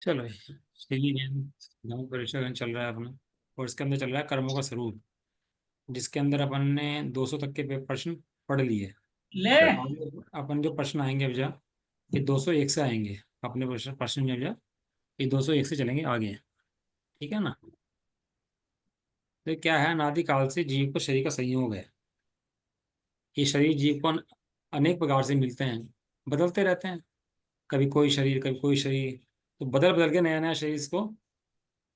चलो, daily game परीक्षा चल रहा है अपना। और इसके अंदर चल रहा है कर्मों का स्वरूप, जिसके अंदर अपन ने 200 तक के प्रश्न पढ़ लिए। ले। आगे अपन जो प्रश्न आएंगे अब जा, ये 201 से आएंगे। अपने प्रश्न प्रश्न जो जा, ये 201 से चलेंगे आगे। ठीक है ना। तो क्या है, अनादि काल से जीव को शरीर का संयोग है। ये शरीर जीव को अनेक प्रकार से मिलते हैं, बदलते रहते हैं। कभी कोई शरीर, कभी कोई शरीर। तो बदल बदल के नया नया शरीर इसको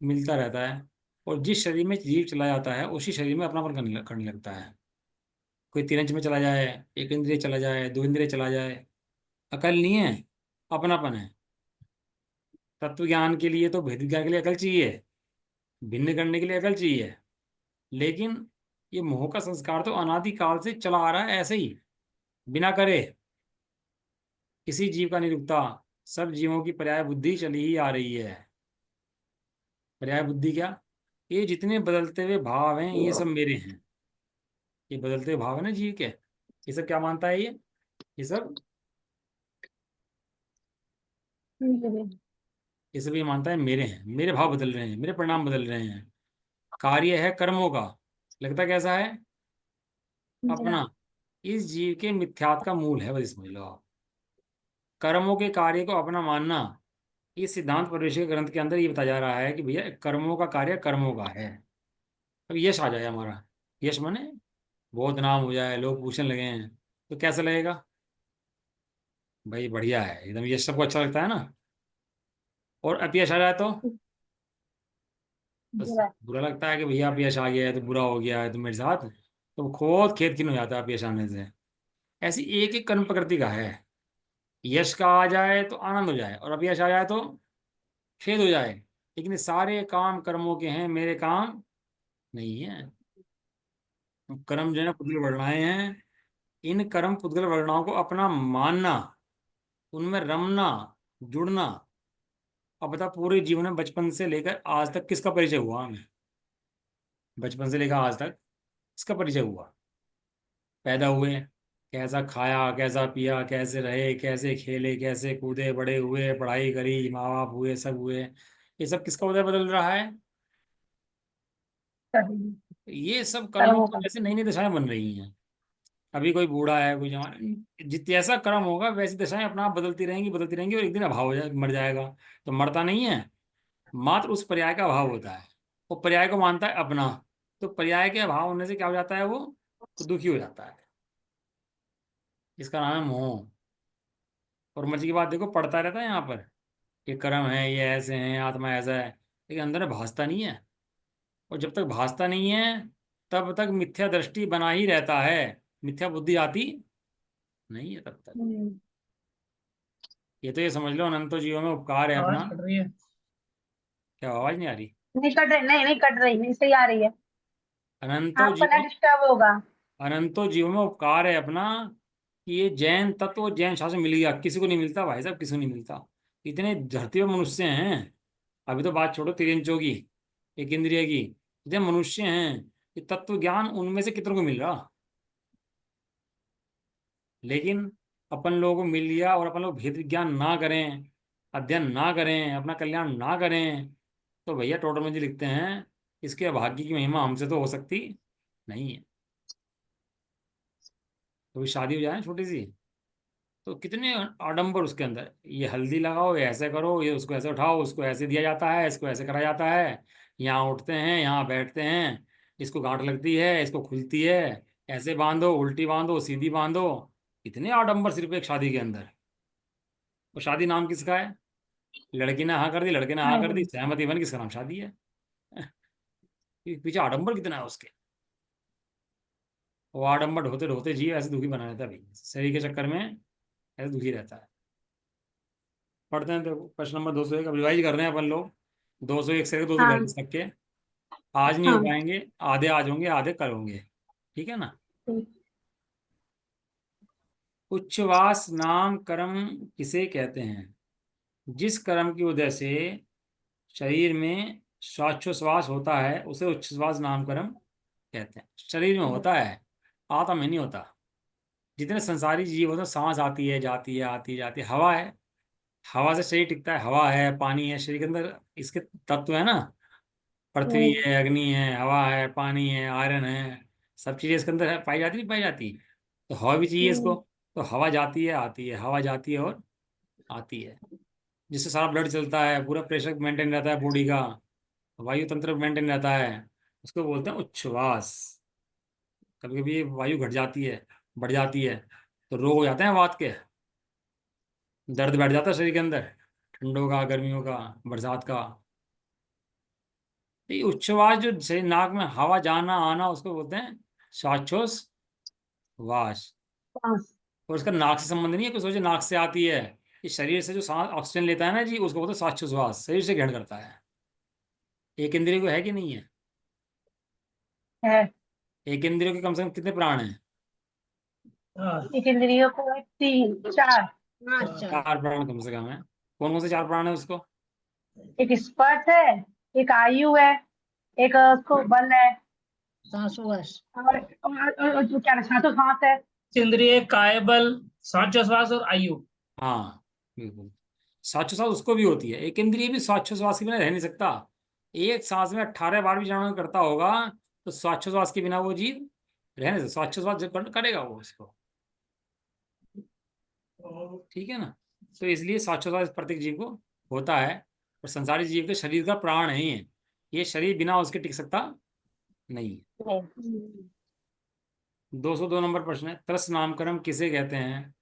मिलता रहता है। और जिस शरीर में जीव चला जाता है, उसी शरीर में अपनापन करने लगता है। कोई 3 इंच में चला जाए, एक इंद्रिय चला जाए, 2 इंद्रिय चला जाए, अकल नहीं है, अपनापन है। तत्व ज्ञान के लिए तो भेद ज्ञान के लिए अकल चाहिए, भिन्न करने के लिए अकल चाहिए। लेकिन ये मोह का संस्कार तो अनादि काल से चला आ रहा है ऐसे ही, बिना करे। किसी जीव का नहीं रुकता। सब जीवों की पर्याय बुद्धि चली ही आ रही है। पर्याय बुद्धि क्या? ये जितने बदलते हुए भाव हैं, ये सब मेरे हैं। ये बदलते हुए भाव है ना जीव के, ये सब क्या मानता है ये सब ये सब ये मानता है मेरे हैं, मेरे भाव बदल रहे हैं, मेरे परिणाम बदल रहे हैं। कार्य है कर्मों का। लगता कैसा है? अपना। इस जीव के मिथ्यात्व का मूल है, बस समझ लो आप। कर्मों के कार्य को अपना मानना। इस सिद्धांत प्रवेश के ग्रंथ के अंदर ये बताया जा रहा है कि भैया कर्मों का कार्य कर्मों का है। अब यश आ जाए हमारा, यश माने बहुत नाम हो जाए, लोग पूछने लगे हैं, तो कैसा लगेगा? भाई बढ़िया है एकदम, यश सबको अच्छा लगता है ना। और अपयश आ जाए तो बस बुरा लगता है कि भैया अपयश आ गया है तो बुरा हो गया है तो मेरे साथ। तो खुद खेद खिन हो जाता है अपयश आने से। ऐसी एक एक कर्म प्रकृति का है। यश का आ जाए तो आनंद हो जाए, और अपयश आ जाए तो खेद हो जाए। लेकिन ये सारे काम कर्मों के हैं, मेरे काम नहीं है। कर्म जो है ना पुद्गल वर्णाएं हैं। इन कर्म पुद्गल वर्णाओं को अपना मानना, उनमें रमना, जुड़ना। अब बता, पूरे जीवन में बचपन से लेकर आज तक किसका परिचय हुआ हमें? बचपन से लेकर आज तक किसका परिचय हुआ? पैदा हुए, कैसा खाया, कैसा पिया, कैसे रहे, कैसे खेले, कैसे कूदे, बड़े हुए, पढ़ाई करी, माँ बाप हुए, सब हुए। ये सब किसका उदय बदल रहा है? ये सब कर्मों कर्मों की का। वजह से नई नई दशाएं बन रही हैं। अभी कोई बूढ़ा है, कोई जवान, जैसा कर्म होगा वैसी दशाएं अपना आप बदलती रहेंगी, और एक दिन अभाव हो मर जाएगा। तो मरता नहीं है, मात्र उस पर्याय का अभाव होता है। वो पर्याय को मानता है अपना। तो पर्याय के अभाव होने से क्या हो जाता है? वो तो दुखी हो जाता है। इसका नाम है मोह। और मर्जी की बात देखो, पढ़ता रहता है यहाँ पर, ये कर्म है, ये ऐसे हैं, आत्मा ऐसा है। लेकिन अंदर में भासता नहीं है। और जब तक भासता नहीं है, तब तक मिथ्या दृष्टि बना ही रहता है। मिथ्या बुद्धि आती नहीं है तब तक। हम्म। ये तो ये समझ लो, अनंतो जीवों में उपकार है आवाज अपना। कट रही है। क्या आवाज नहीं आ रही? नहीं कट रही, नहीं नहीं कट रही, नहीं सही आ रही है। अनंतो आपका ना जीवों डिस्टर्ब होगा। अनंतो जीवों में उपकार है अपना। कि ये जैन तत्व, जैन शास्त्र मिल गया, किसी को नहीं मिलता भाई साहब, किसी को नहीं मिलता। इतने धरती पे मनुष्य हैं। अभी तो बात छोड़ो तिरंजों की, एक इंद्रिय की। इतने मनुष्य हैं, ये तत्व ज्ञान उनमें से कितनों को मिल रहा? लेकिन अपन लोगों को मिल लिया, और अपन लोग भेद विज्ञान ना करें, अध्ययन ना करें, अपना कल्याण ना करें, तो भैया टोटल जी लिखते हैं, इसके भाग्य की महिमा हमसे तो हो सकती नहीं है। तो शादी हो जाए छोटी सी, तो कितने आडंबर उसके अंदर, ये हल्दी लगाओ, ये ऐसे करो, ये उसको ऐसे उठाओ, उसको ऐसे दिया जाता है, इसको ऐसे करा जाता है। यहाँ उठते हैं, यहाँ बैठते हैं, इसको गांठ लगती है, इसको खुलती है, ऐसे बांधो, उल्टी बांधो, सीधी बांधो। इतने आडंबर सिर्फ एक शादी के अंदर। और शादी नाम किसका है? लड़की ने हाँ कर दी, लड़के ने हाँ कर दी, नहीं। सहमति बन, किसका नाम शादी है? पीछे आडंबर कितना है उसके। वो आडंबर ढोते ढोते जी ऐसे दुखी बना रहता है भाई, शरीर के चक्कर में ऐसे दुखी रहता है। पढ़ते हैं तो प्रश्न नंबर 201 अब रिवाइज कर रहे हैं अपन लोग। 201 से 242 हाँ। तक के। आज नहीं हो हाँ। पाएंगे, आधे आज होंगे, आधे कल होंगे। ठीक है ना। ठीक। उच्छ्वास नाम कर्म किसे कहते हैं? जिस कर्म की वजह से शरीर में श्वासोच्छ्वास होता है, उसे उच्छ्वास नाम कर्म कहते हैं। शरीर में होता है, आत्मा में नहीं होता। जितने संसारी जीव होते हैं, सांस आती है, जाती है, आती जाती है, हवा है। हवा से शरीर टिकता है, हवा है, पानी है शरीर के अंदर, इसके तत्व है ना। पृथ्वी हम्म, है, अग्नि है, हवा है, पानी है, आयरन है, सब चीजें इसके अंदर है, पाई जाती नहीं पाई जाती। तो हवा भी चाहिए इसको। हम्म, तो हवा जाती है आती है, हवा जाती है और आती है, जिससे सारा ब्लड चलता है, पूरा प्रेशर मेंटेन रहता है बॉडी का, वायु तंत्र मेंटेन रहता है। उसको बोलते हैं उच्छ्वास। कभी कभी वायु घट जाती है, बढ़ जाती है, तो रोग हो जाते हैं वात के, दर्द बैठ जाता है शरीर के अंदर, ठंडों का, गर्मियों का, बरसात का। तो ये उच्छ्वास जो शरीर नाक में हवा जाना आना, उसको बोलते हैं श्वासोच्छ्वास वास। सांस। और उसका नाक से संबंध नहीं है, कुछ सोचे नाक से आती है। इस शरीर से जो सांस ऑक्सीजन लेता है ना जी, उसको बोलते हैं श्वासोच्छ्वास, शरीर से ग्रहण करता है। एक इंद्रिय को है कि नहीं है? है। एक इंद्रियों के कम से कम कितने प्राण हैं? एक इंद्रियों को है, तीन चार। अच्छा। चार प्राण कम से कम है। कौन कौन से चार प्राण है उसको? एक स्पर्श है, एक आयु है, एक उसको बल है, सांसों और जो क्या सांसों सांस है। इंद्रिय, काय बल, श्वास और आयु। हाँ, बिल्कुल। श्वासोच्छ्वास उसको भी होती है, एक इंद्रिय भी श्वासोच्छ्वास के बिना रह नहीं सकता। एक सांस में 18 बार भी प्राणायाम करता होगा, तो श्वासोच्छ्वास के बिना वो जीव रह नहीं सकता। श्वासोच्छ्वास जब करेगा वो इसको, ठीक है ना। तो इसलिए श्वासोच्छ्वास प्रत्येक जीव को होता है। और संसारी जीव के शरीर का प्राण है ये शरीर बिना उसके टिक सकता नहीं। नहीं। 202 नंबर प्रश्न है, तरस नाम कर्म किसे कहते हैं?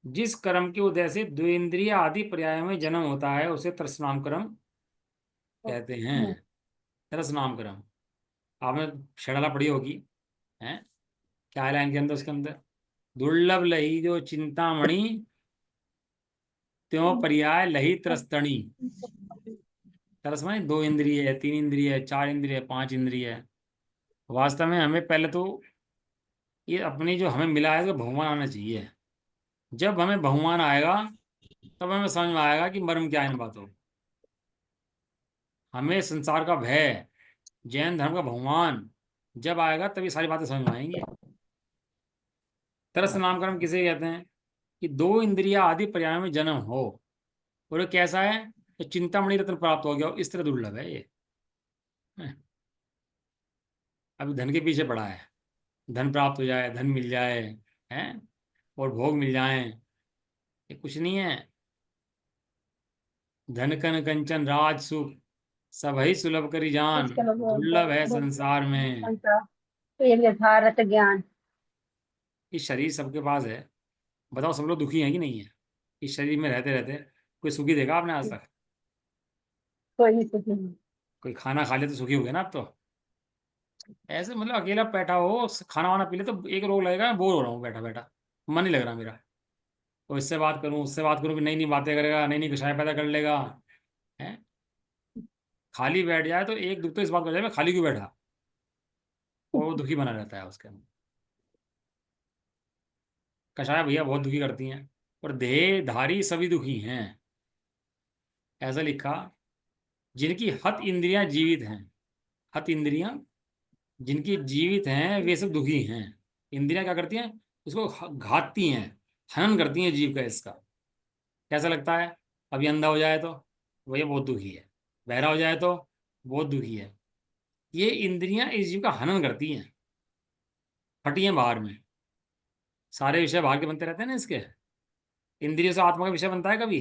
जिस कर्म के उदय से द्विंद्रिय आदि पर्याय में जन्म होता है उसे तरस नाम कर्म कहते हैं। तरस नाम कर्म, आपने शैला पढ़ी होगी, है? क्या है लाइन के अंदर, उसके अंदर दुर्लभ लही जो चिंतामणि, त्यों पर्याय लही तरसतणी। तरस माने दो इंद्रिय है, तीन इंद्रिय है, चार इंद्रिय है, पांच इंद्रिय है। वास्तव में हमें पहले तो ये अपनी जो हमें मिला है, तो भगवान आना चाहिए। जब हमें भगवान आएगा, तब हमें समझ में आएगा कि मर्म क्या है इन बातों। हमें संसार का भय, जैन धर्म का भगवान जब आएगा, तभी सारी बातें समझ में आएंगी। तरस नाम कर्म किसे कहते हैं? कि दो इंद्रिया आदि पर्याय में जन्म हो, और ये कैसा है? तो चिंतामणि रत्न प्राप्त हो गया हो, इस तरह दुर्लभ है ये। अभी धन के पीछे पड़ा है, धन प्राप्त हो जाए, धन मिल जाए, हैं, और भोग मिल जाए, ये कुछ नहीं है। धन कन कंचन राज सुख, सब ही सुलभ करी जान, इसके लोग बोलते दुर्लभ है हैं संसार में। एक यथार्थ ज्ञान। इस शरीर सबके पास है। बताओ सब लोग दुखी हैं कि नहीं है? इस शरीर में रहते रहते कोई सुखी देखा आपने आज तक? कोई सुख नहीं। कोई खाना खा ले तो सुखी हो गया ना अब तो। ऐसे मतलब अकेला बैठा हो, खाना वाना पी ले, तो एक रोग लगेगा, बोर हो रहा हूँ बैठा बैठा, मन नहीं लग रहा मेरा। तो इससे बात करूँ, उससे बात करूँ, भी नई नई बातें करेगा, नई नई कषाय पैदा कर लेगा, है। खाली बैठ जाए तो एक दुख तो इस बात को हो जाए, मैं खाली क्यों बैठा, और वो दुखी बना रहता है उसके अंदर। कषाय भैया बहुत दुखी करती हैं, और देहधारी सभी दुखी हैं। ऐसा लिखा, जिनकी हत इंद्रियां जीवित हैं, हत इंद्रियां जिनकी जीवित हैं वे सब दुखी हैं। इंद्रियां क्या करती हैं? उसको घातती हैं, हनन करती हैं जीव का इसका। कैसा लगता है? अभी अंधा हो जाए तो वही बहुत दुखी है, बहरा हो जाए तो बहुत दुखी है। ये इंद्रियां इस जीव का हनन करती हैं, फटी हैं बाहर में। सारे विषय बाहर के बनते रहते हैं ना इसके। इंद्रियों से आत्मा का विषय बनता है कभी?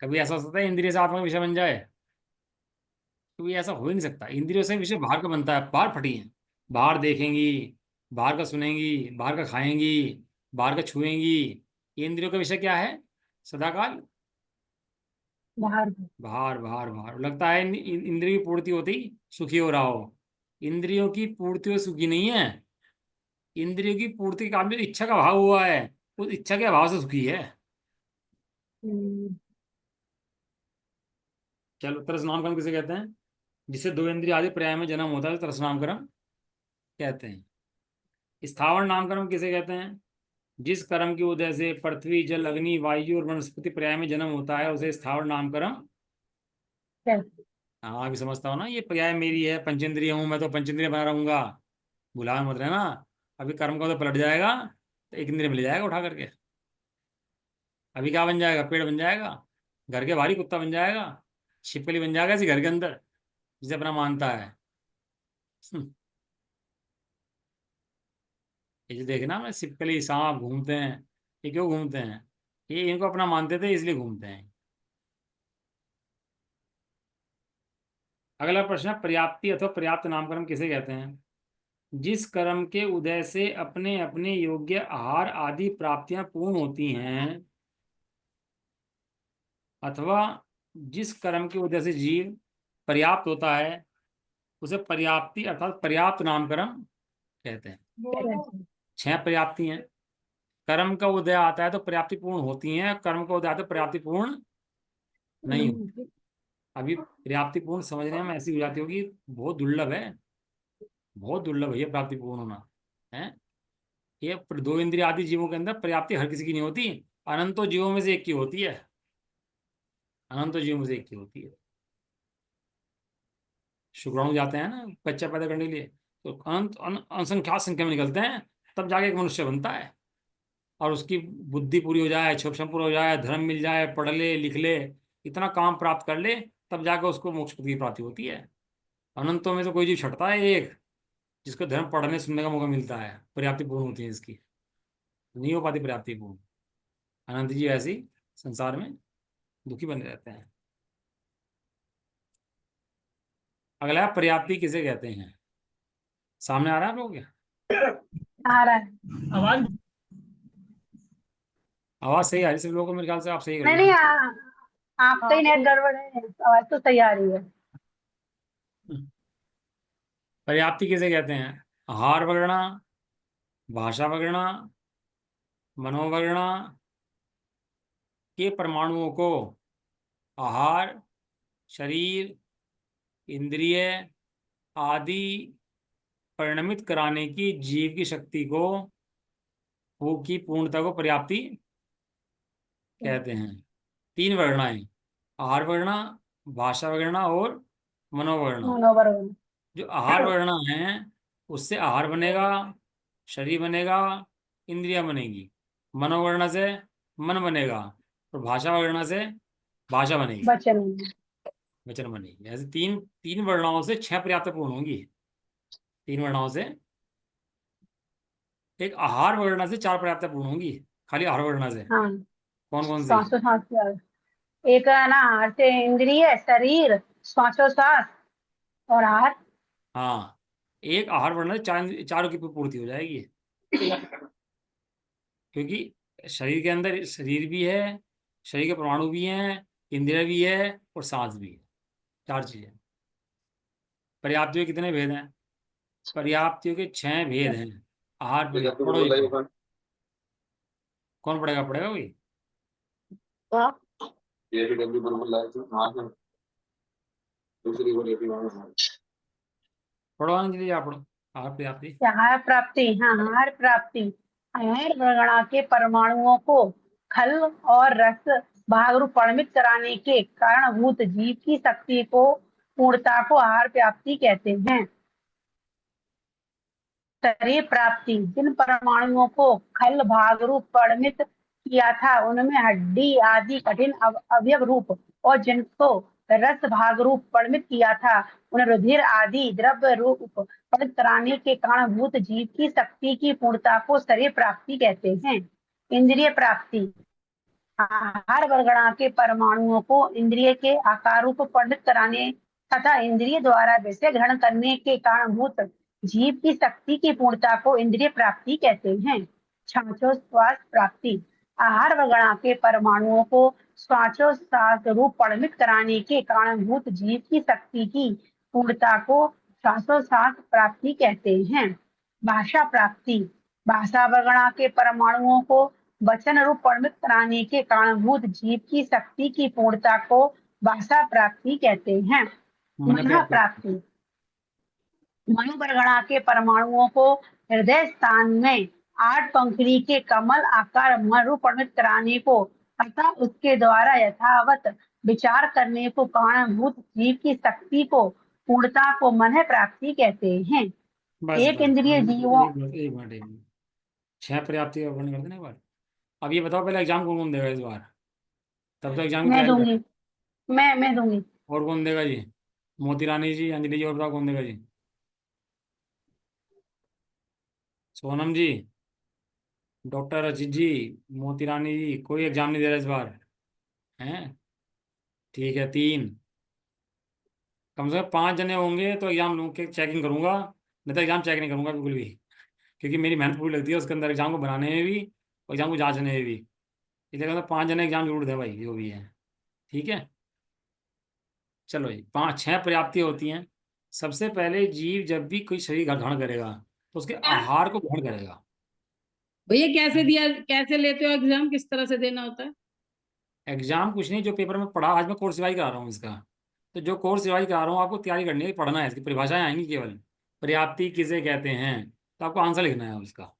कभी ऐसा हो सकता है इंद्रिय से आत्मा का विषय बन जाए? तो ये ऐसा हो ही नहीं सकता। इंद्रियों से विषय बाहर का बनता है, बाहर फटी हैं। बाहर देखेंगी, बाहर का सुनेंगी, बाहर का खाएंगी, बाहर का छुएंगी। ये इंद्रियों का विषय क्या है? सदाकाल बाहर। बाहर बाहर बाहर। लगता है इंद्रियों की पूर्ति होती सुखी हो रहा हो। इंद्रियों की पूर्ति हो सुखी नहीं है। इंद्रियों की पूर्ति के काम में इच्छा का अभाव हुआ है, उस इच्छा के अभाव से सुखी है। हम्म, चलो, तरस नाम कर्म किसे कहते हैं? जिससे दो इंद्रिय आदि पर्याय में जन्म होता है, तो तरस नाम कर्म कहते हैं। स्थावर नाम कर्म किसे कहते हैं? जिस कर्म की उदय से पृथ्वी, जल, अग्नि, वायु और वनस्पति पर्याय में जन्म होता है, उसे स्थावर नाम कर्म। क्या? हाँ, अभी समझता हूँ ना, ये पर्याय मेरी है, पंचेंद्रिय हूँ मैं, तो पंचेंद्रिय बना रहूंगा। भुला मत रहना, अभी कर्म का तो पलट जाएगा, तो एक इंद्रिय मिल जाएगा उठा करके। अभी क्या बन जाएगा? पेड़ बन जाएगा, घर के बाहरी कुत्ता बन जाएगा, छिपकली बन जाएगा इसी घर के अंदर, जिसे अपना मानता है। ये जो देखना मैं, छिपकली सांप घूमते हैं, ये क्यों घूमते हैं? ये इनको अपना मानते थे इसलिए घूमते हैं। अगला प्रश्न है, पर्याप्ति अथवा पर्याप्त नामकरण किसे कहते हैं? जिस कर्म के उदय से अपने अपने योग्य आहार आदि प्राप्तियां पूर्ण होती हैं, अथवा जिस कर्म के उदय से जीव पर्याप्त होता है, उसे पर्याप्ति अर्थात पर्याप्त नामकरण कहते हैं। कहते 6 पर्याप्ति हैं। कर्म का उदय आता है तो पर्याप्ति पूर्ण होती हैं, कर्म का उदय आता है तो पर्याप्ति पूर्ण नहीं होती। हैं। अभी पर्याप्ति पूर्ण समझने में ऐसी हो जाती होगी, बहुत दुर्लभ है, बहुत दुर्लभ है ये प्राप्ति पूर्ण होना है। ये 2 इंद्रिय आदि जीवों के अंदर पर्याप्ति हर किसी की नहीं होती, अनंतों जीवों में से एक की होती है, अनंतों जीवों में से एक की होती है। शुक्राणु जाते हैं ना बच्चा पैदा करने के लिए, तो अनंत असंख्यात संख्या में निकलते हैं, तब जाके एक मनुष्य बनता है। और उसकी बुद्धि पूरी हो जाए, क्षोभन पूरा हो जाए, धर्म मिल जाए, पढ़ ले लिख ले, इतना काम प्राप्त कर ले, तब जाकर उसको मोक्ष पद की प्राप्ति होती है। अनंतों में से कोई जीव छटता है एक, जिसको धर्म पढ़ने सुनने का मौका मिलता है, पर्याप्ति पूर्ण होती है इसकी, नहीं हो पाती पर्याप्ति पूर्ण। अनंत जी ऐसे ही संसार में दुखी बने रहते हैं। अगला है, पर्याप्ति किसे कहते हैं? सामने आ रहा है आप लोगों के? आ रहा है। आवाज आवाज सही आ रही है सब लोगों को? मेरे ख्याल से आप सही कर नहीं रहे नहीं, हो। आपका ही नेट गड़बड़ है, आवाज तो सही आ रही है। पर्याप्ति किसे कहते हैं? आहार वगैरह, भाषा वगैरह, मनोवगणना के परमाणुओं को आहार, शरीर, इंद्रिय आदि परिणमित कराने की जीव की शक्ति को, वो की पूर्णता को पर्याप्ति कहते हैं। 3 वर्णाएं, आहार वर्णा, भाषा वर्णा और मनोवर्णा। मनोबल। जो आहार वर्णा है उससे आहार बनेगा, शरीर बनेगा, इंद्रियां बनेगी। मनोवर्णा से मन बनेगा, और भाषा वर्णा से भाषा बनेगी, वचन। वचन बनेगी। ऐसे तीन तीन वर्णाओं से 6 पर्याप्त पूर्ण होंगी। 3 वर्णाओं से, एक आहार वर्णा से 4 पर्याप्त पूर्ण होंगी, खाली आहार वर्णा से। हाँ, कौन कौन सी? श्वासोश्वास एक है ना, आहार से इंद्रिय, शरीर, श्वासोश्वास और आहार। हाँ, एक आहार वर्णा से 4 की पूर्ति हो जाएगी, क्योंकि शरीर के अंदर शरीर भी है, शरीर के परमाणु भी हैं, इंद्रिय भी है और सांस भी है, 4 चीजें। पर्याप्तियों के कितने भेद हैं? पर्याप्तियों के 6 भेद हैं। आहार पर्याप्त, पढ़ो ये पढ़ो। कौन पढ़ेगा? पढ़ेगा कोई? पढ़ो अंजलि, आप पढ़ो। आहार पर्याप्ति। आहार प्राप्ति, हाँ, आहार प्राप्ति आहार वर्णा के परमाणुओं को खल और रस भाग रूप परिणमित कराने के कारणभूत जीव की शक्ति को, पूर्णता को आहार प्राप्ति कहते हैं। शरीर प्राप्ति, जिन परमाणुओं को खल भाग रूप परिणमित किया था उनमें हड्डी आदि कठिन अवयव रूप, और जिनको रस भाग रूप परिणमित किया था उन्हें रुधिर आदि द्रव्य रूप परिणमित कराने के कारणभूत जीव की शक्ति की पूर्णता को शरीर प्राप्ति कहते हैं। इंद्रिय प्राप्ति, आहार वर्गणा के परमाणुओं को इंद्रिय के आकार रूप परिणत कराने तथा इंद्रिय द्वारा विषय ग्रहण करने के कारणभूत जीव की शक्ति की पूर्णता को इंद्रिय प्राप्ति कहते हैं। श्वासोच्छ्वास प्राप्ति, आहार वर्गणा के परमाणुओं को श्वासोच्छ्वास रूप परिणमित कराने के कारणभूत जीव की शक्ति की पूर्णता को श्वासोच्छ्वास प्राप्ति कहते हैं। भाषा प्राप्ति, भाषा वर्गणा के परमाणुओं को वचन रूप परिणमित कराने के कारणभूत जीव की शक्ति की पूर्णता को भाषा प्राप्ति कहते हैं। मन प्राप्ति, मनोवर्गणा के परमाणुओं को हृदय स्थान में 8 पंखुड़ी के कमल आकार मन रूप परिणमित कराने को तथा उसके द्वारा यथावत विचार करने को कारणभूत जीव की शक्ति को, पूर्णता को मन प्राप्ति कहते हैं। बस एक बस इंद्रिय जीवों, एक मिनट 6 पर्याप्ति का वर्णन कर देना एक बार। अब ये बताओ पहले एग्जाम कौन कौन देगा इस बार? तब तो एग्जाम की मैं तैयारी कर। दूंगी। मैं दूंगी। और कौन देगा जी? मोती रानी जी, अंजलि जी, और बताओ कौन देगा जी? सोनम जी, डॉक्टर अजीत जी, मोती रानी जी, कोई एग्जाम नहीं दे रहा इस बार? हैं? ठीक है, तीन। कम से कम पांच जने होंगे तो एग्जाम लूँ के चेकिंग करूंगा, नहीं तो एग्जाम चेक नहीं करूंगा बिल्कुल भी। क्योंकि मेरी मेहनत पूरी लगती है उसके अंदर, एग्जाम को बनाने में भी और एग्जाम को जांचने में भी। इसलिए मतलब पांच जने एग्जाम जरूर दें भाई, जो भी है। ठीक है, चलो जी, पांच छह पर्याप्ति होती हैं। सबसे पहले जीव जब भी कोई शरीर ग्रहण करेगा तो उसके आहार को ग्रहण करेगा। भैया कैसे दिया, कैसे लेते हो एग्जाम, किस तरह से देना होता है? एग्जाम कुछ नहीं, जो पेपर में पढ़ा, आज मैं कोर्स रिवाइज करा रहा हूँ इसका। तो जो कोर्स रिवाइज करा रहा हूँ आपको तैयारी करनी है, पढ़ना है, इसकी परिभाषाएं आएंगी केवल। पर्याप्ति किसे कहते हैं, तो आपको आंसर लिखना है उसका।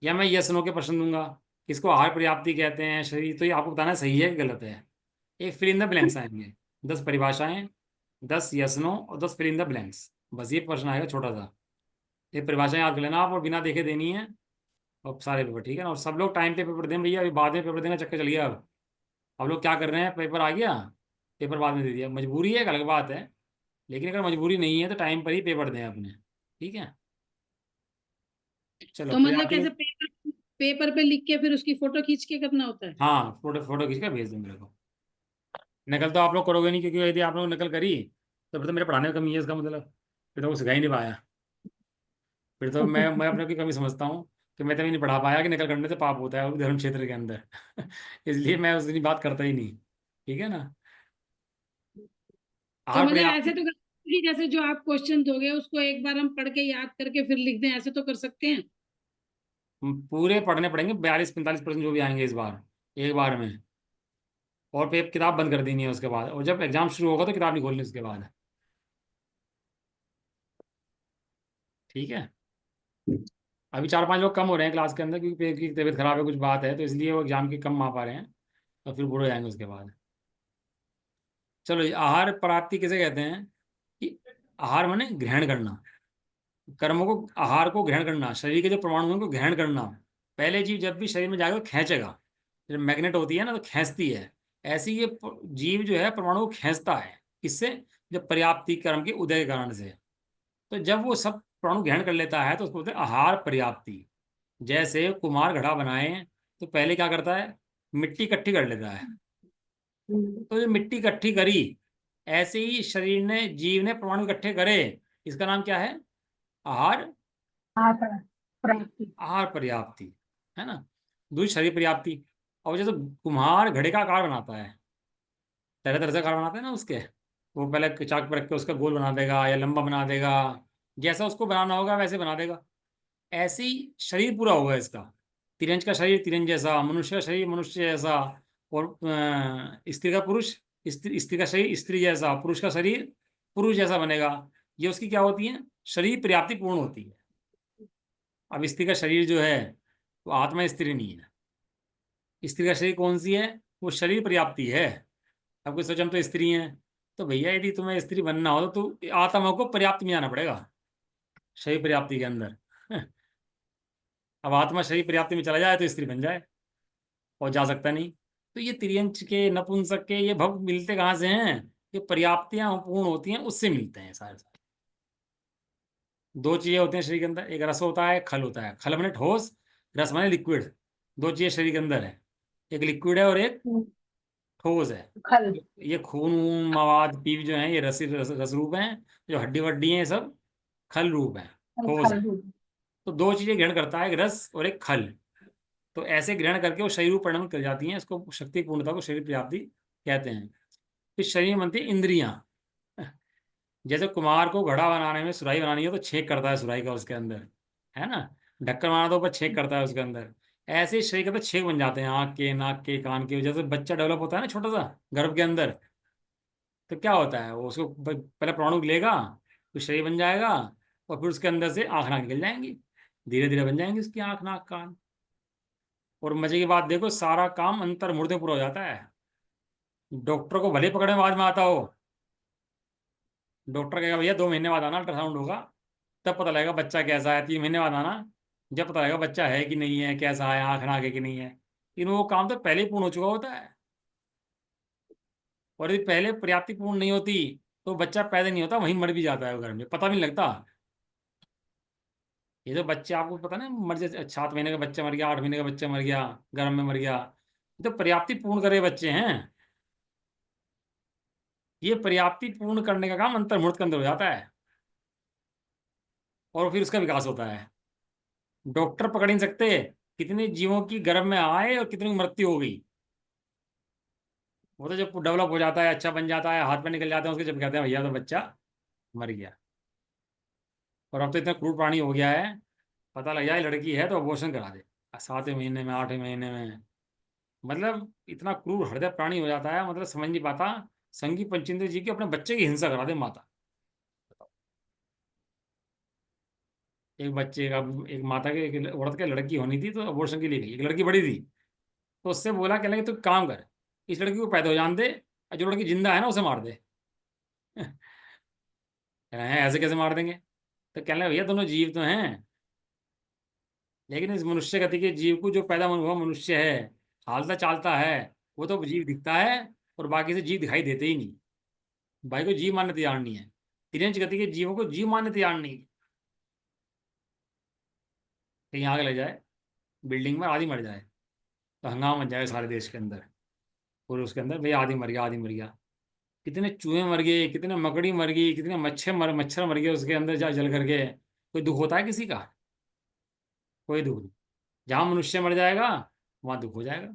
या मैं यस नो के प्रश्न दूंगा, किसको आहार पर्याप्ति कहते हैं शरीर, तो ये आपको बताना है सही है कि गलत है। एक फिल इन द ब्लैंक्स आएंगे, 10 परिभाषाएं, 10 यस नो और 10 फिल इन द ब्लैंक्स। बस ये प्रश्न आएगा छोटा सा। ये परिभाषाएं याद कर लेना आप, और बिना देखे देनी है। और सारे पेपर, ठीक है ना? और सब लोग टाइम पे पेपर दें भैया, अभी बाद में पेपर देना चक्कर चल गया अब लोग क्या कर रहे हैं, पेपर आ गया, पेपर बाद में दे दिया। मजबूरी है एक अलग बात है, लेकिन अगर मजबूरी नहीं है तो टाइम पर ही पेपर दें अपने। ठीक है, चलो तो मतलब पर्याप्ति। कैसे पेपर, पेपर पे लिख के फिर उसकी फोटो खींच के करना होता है? हाँ, फोटो फोटो खींच कर भेज दो मेरे को। नकल तो आप लोग करोगे नहीं, क्योंकि यदि आप लोग नकल करी तो फिर तो मेरे पढ़ाने में कमी है इसका मतलब। फिर तो वो सिखा ही नहीं पाया। फिर तो मैं अपने की कमी समझता हूँ कि मैं तभी नहीं पढ़ा पाया कि नकल करने से पाप होता है, वो भी धर्म क्षेत्र के अंदर। इसलिए मैं उस दिन बात करता ही नहीं। ठीक है ना? तो आहार मतलब ऐसे पर्याप्ति। तो कि जैसे जो आप क्वेश्चन दोगे उसको एक बार हम पढ़ के याद करके फिर लिख दें, ऐसे तो कर सकते हैं? पूरे पढ़ने पड़ेंगे, 42-45% जो भी आएंगे इस बार, एक बार में। और फिर किताब बंद कर देनी है उसके बाद, और जब एग्जाम शुरू होगा तो किताब नहीं खोलनी उसके बाद। ठीक है, अभी 4-5 लोग कम हो रहे हैं क्लास के अंदर, क्योंकि पेट की तबीयत खराब है, कुछ बात है, तो इसलिए वो एग्जाम की कम आ पा रहे हैं। तो फिर बुरे हो जाएंगे उसके बाद। चलो ये आहार प्राप्ति किसे कहते हैं? कि आहार माने ग्रहण करना, कर्मों को, आहार को ग्रहण करना, शरीर के जो परमाणुओं को ग्रहण करना। पहले जीव जब भी शरीर में जाएगा तो खींचेगा, जब मैग्नेट होती है ना तो खींचती है। ऐसे ही ये जीव जो है परमाणु को खींचता है। किससे? जब पर्याप्ति कर्म के उदय के कारण से। तो जब वो सब परमाणु ग्रहण कर लेता है तो उसको बोलते हैं आहार पर्याप्ति। जैसे कुम्हार घड़ा बनाए तो पहले क्या करता है, मिट्टी इकट्ठी कर लेता है। तो ये मिट्टी इकट्ठी करी, ऐसे ही शरीर ने, जीव ने परमाणु इकट्ठे करे। इसका नाम क्या है? आहार। हाँ प्राप्ति। आहार पर्याप्ति, है ना? दूसरी शरीर पर्याप्ति। और जैसे कुम्हार घड़े का आकार बनाता है, तरह तरह से आकार बनाते हैं ना उसके, वो पहले चाक पर रख के उसका गोल बना देगा या लंबा बना देगा। जैसा उसको बनाना होगा वैसे बना देगा। ऐसे ही शरीर पूरा होगा इसका। तिरंज का शरीर तिरंज जैसा, मनुष्य का शरीर मनुष्य जैसा, और स्त्री का पुरुष, स्त्री का शरीर स्त्री जैसा, पुरुष का शरीर पुरुष जैसा बनेगा। ये उसकी क्या होती है? शरीर पर्याप्ति पूर्ण होती है। अब स्त्री का शरीर जो है वो आत्मा स्त्री नहीं है। स्त्री का शरीर कौन सी है? वो शरीर पर्याप्ति है। अब कोई सोचे हम तो स्त्री हैं, तो भैया यदि तुम्हें स्त्री बनना हो तो आत्मा को पर्याप्ति में जाना पड़ेगा, शरीर पर्याप्ति के अंदर। अब आत्मा शरीर पर्याप्ति में चला जाए तो स्त्री बन जाए, और जा सकता नहीं। तो ये तिर्यंच के, नपुंसक के, ये भव मिलते कहाँ से हैं? ये पर्याप्तियां पूर्ण होती हैं उससे मिलते हैं सारे सारे। दो चीजें होती हैं शरीर के अंदर, एक रस होता है, खल होता है। खल माने ठोस, रस माने लिक्विड। दो चीजें शरीर के अंदर है, एक लिक्विड है और एक ठोस है। खल। ये खून वून मवाद पीव जो है ये रस रूप हैं। जो हड्डी वड्डी हैं ये सब खल रूप है, ठोस खल है। दूध। तो दो चीजें ग्रहण करता है, एक रस और एक खल। तो ऐसे ग्रहण करके वो शरीर रूप परिणमित कर जाती हैं, इसको शक्ति पूर्णता को शरीर पर्याप्ति कहते हैं। फिर शरीर में बनती है इंद्रियां। जैसे कुम्हार को घड़ा बनाने में सुराही बनानी हो तो छेद करता है सुराही का उसके अंदर, है ना? ढक्कन बनाना तो ऊपर छेद करता है उसके अंदर। ऐसे ही शरीर के अंदर छेद बन जाते हैं, आँख के, नाक के, कान के। जैसे बच्चा डेवलप होता है ना छोटा सा गर्भ के अंदर, तो क्या होता है, वो उसको पहले प्राणु लेगा, फिर शरीर बन जाएगा, और फिर उसके अंदर से आँख नाक निकल जाएंगी। धीरे धीरे बन जाएंगी उसकी आँख नाक कान। और मजे की बात देखो, सारा काम अंतर मुहूर्त में पूरा हो जाता है। डॉक्टर को भले पकड़ने में बाद में आता हो, डॉक्टर कहेगा भैया 2 महीने बाद आना, अल्ट्रासाउंड होगा, तब पता लगेगा बच्चा कैसा है, 3 महीने बाद आना, जब पता लगेगा बच्चा है कि नहीं है, कैसा है, आँख नाक है कि नहीं है, लेकिन वो काम तो पहले ही पूर्ण हो चुका होता है। और यदि पहले पर्याप्ति पूर्ण नहीं होती तो बच्चा पैदा नहीं होता, वहीं मर भी जाता है वो घर में, पता भी नहीं लगता। ये तो बच्चे आपको पता ना, मर जाए, 7 महीने का बच्चा मर गया, 8 महीने का बच्चा मर गया, गर्भ में मर गया, ये तो पर्याप्ति पूर्ण करे बच्चे हैं। ये पर्याप्ति पूर्ण करने का काम अंतर्मुहूर्त के अंदर हो जाता है, और फिर उसका विकास होता है। डॉक्टर पकड़ नहीं सकते कितने जीवों की गर्भ में आए और कितनी की मृत्यु हो गई। वो तो जब डेवलप हो जाता है, अच्छा बन जाता है, हाथ में निकल जाते हैं उसके, जब कहते हैं भैया तो बच्चा मर गया। और अब तो इतना क्रूर प्राणी हो गया है, पता लग जाए लड़की है तो अबॉर्शन करा दे 7वें महीने में, 8वें महीने में। मतलब इतना क्रूर हृदय प्राणी हो जाता है, मतलब समझ नहीं पाता। संगी पंचेंद्र जी के अपने बच्चे की हिंसा करा दे माता। एक बच्चे का, एक माता के, एक औरत के लड़की होनी थी तो अबॉर्शन के लिए गई, एक लड़की बड़ी थी, तो उससे बोला, कहने लगे तू काम कर, इस लड़की को पैदा हो जान दे, और जो लड़की जिंदा है ना उसे मार दे। कह रहे हैं ऐसे कैसे मार देंगे? तो कहने लगे भैया दोनों जीव तो हैं, लेकिन इस मनुष्य गति के जीव को, जो पैदा हुआ मनुष्य है, हालता चालता है, वो तो जीव दिखता है, और बाकी से जीव दिखाई देते ही नहीं। भाई को जीव मानने तैयार नहीं है, तिरंज गति के जीवों को जीव मानने तैयार नहीं है। कहीं आग लग जाए बिल्डिंग में, आदमी मर जाए तो हंगामा मच जाए सारे देश के अंदर, पूरे उसके अंदर, भैया आदमी मर गया, आदमी मर गया। कितने चूहे मर गए, कितने मकड़ी मर गई, कितने मच्छर मर गए उसके अंदर जा जल करके। कोई दुख होता है किसी का? कोई दुख नहीं। जहां मनुष्य मर जाएगा वहां दुख हो जाएगा।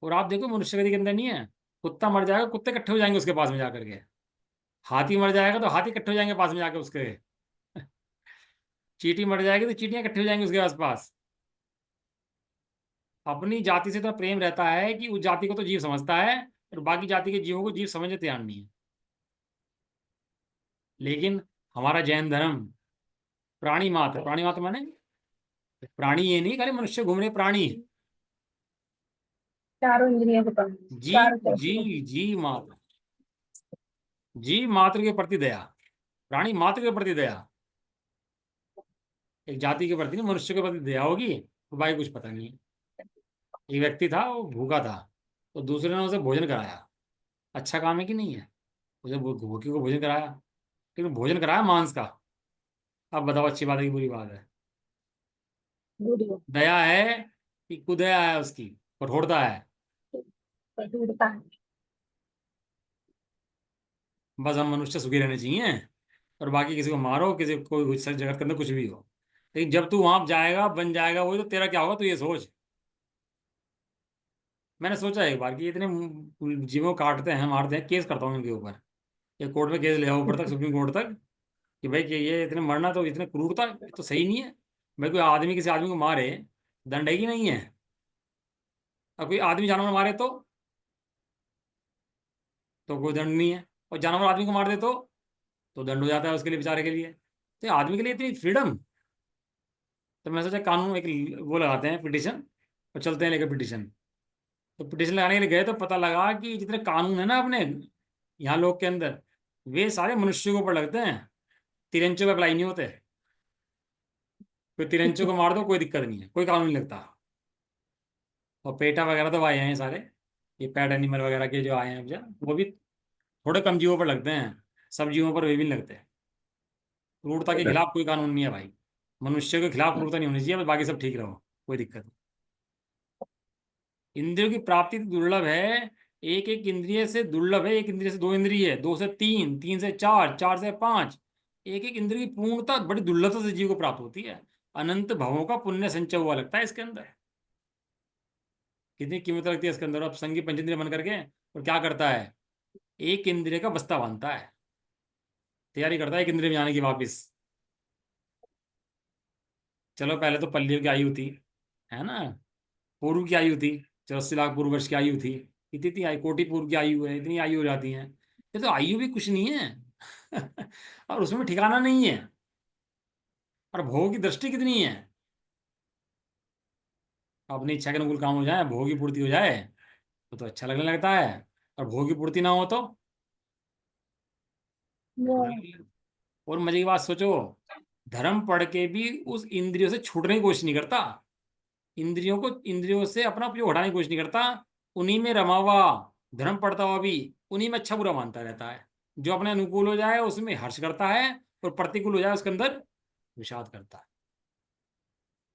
और आप देखो मनुष्य गति के अंदर नहीं है, कुत्ता मर जाएगा, कुत्ते इकट्ठे हो जाएंगे उसके पास में जाकर के। हाथी मर जाएगा तो हाथी इकट्ठे हो जाएंगे पास में जाकर उसके। चींटी मर जाएगी तो चींटियां इकट्ठे हो जाएंगी उसके आसपास। अपनी जाति से तो प्रेम रहता है कि उस जाति को तो जीव समझता है, और बाकी जाति के जीवों को जीव समझने तैयार नहीं है। लेकिन हमारा जैन धर्म प्राणी मात्र माने प्राणी, ये नहीं खाली मनुष्य घूमने प्राणी, चारों इंद्रियों को पाना, जी, चारों जी, चौकियों जी मात्र, जीव मात्र के प्रति दया, प्राणी मात्र के प्रति दया। एक जाति के प्रति नहीं, मनुष्य के प्रति दया होगी तो भाई कुछ पता नहीं है। एक व्यक्ति था, वो भूखा था, तो दूसरे ने उसे भोजन कराया। अच्छा काम है कि नहीं है? उसे भूखे को भोजन कराया, लेकिन भोजन कराया मांस का। अब बताओ अच्छी बात है कि बुरी बात है? दूरियों दया है कि कुदया है उसकी, कठोरता है? पर दूरता है। बस हम मनुष्य सुखी रहने चाहिए, और बाकी किसी को मारो, किसी को कोई जगत के अंदर कुछ भी हो। लेकिन जब तू वहां जाएगा, बन जाएगा वही, तो तेरा क्या होगा तू ये सोच। मैंने सोचा एक बार कि इतने जीवों को काटते हैं, मारते हैं, केस करता हूँ इनके ऊपर। ये कोर्ट में केस ले आओ ऊपर तक, सुप्रीम कोर्ट तक, कि भाई कि ये इतने मरना तो, इतने क्रूरता तो सही नहीं है। भाई कोई आदमी किसी आदमी को मारे, दंड है कि नहीं है? अब कोई आदमी जानवर मारे तो कोई दंड नहीं है, और जानवर आदमी को मार दे तो दंड हो जाता है उसके लिए, बेचारे के लिए। तो ये आदमी के लिए इतनी फ्रीडम। तो मैं सोचा कानून एक वो लगाते हैं पिटिशन, और चलते हैं लेकर पिटिशन। तो पिटिशन लगाने के लिए गए तो पता लगा कि जितने कानून है ना अपने यहाँ लोग के अंदर, वे सारे मनुष्यों के ऊपर लगते हैं, तिरंचों पे अप्लाई नहीं होते। कोई तिरंचों को मार दो कोई दिक्कत नहीं है, कोई कानून नहीं लगता। और पेटा वगैरह तो आए हैं सारे, ये पेट एनिमल वगैरह के जो आए हैं भैया, वो भी थोड़े कम जीवों पर लगते हैं, सब जीवों पर वे भी नहीं लगते। क्रूरता के खिलाफ कोई कानून नहीं है भाई, मनुष्य के खिलाफ क्रूरता नहीं होनी चाहिए, बस बाकी सब ठीक रहो, कोई दिक्कत नहीं। इंद्रियों की प्राप्ति तो दुर्लभ है, एक एक इंद्रिय से दुर्लभ है, एक इंद्रिय से दो इंद्रिय, दो से तीन, तीन से चार, चार से पांच। एक एक इंद्रिय की पूर्णता बड़ी दुर्लभता से जीव को प्राप्त होती है। अनंत भवों का पुण्य संचय हुआ लगता है इसके अंदर। कितनी कीमत लगती है इसके अंदर। अब संगी पंचेंद्रिय बन करके और क्या करता है, एक इंद्रिय का बस्ता बांधता है, तैयारी करता है एक इंद्रिय में जाने की वापिस। चलो पहले तो पल्लियों की आयु थी, है ना, पूर्व की आयु थी, 84 लाख पूर्व वर्ष की आयु थी, इतनी इतनी आयु, कोटि पूर्व की आयु है, इतनी आयु हो जाती है। ये तो आयु भी कुछ नहीं है। और उसमें ठिकाना नहीं है, और भोग की दृष्टि कितनी है। अपनी इच्छा के अनुकूल काम हो जाए, भोग की पूर्ति हो जाए तो अच्छा लगने लगता है, और भोग की पूर्ति ना हो तो वो बुरा लगने लगता है। और मजे की बात सोचो, धर्म पढ़ के भी उस इंद्रियों से छूटने की कोशिश नहीं करता, इंद्रियों से अपना उपयोग हटाने की कोशिश नहीं करता, उन्हीं में रमा हुआ, धर्म पढ़ता हुआ भी उन्हीं में अच्छा बुरा मानता रहता है। जो अपने अनुकूल हो जाए उसमें हर्ष करता है, और प्रतिकूल हो जाए उसके अंदर विषाद करता है।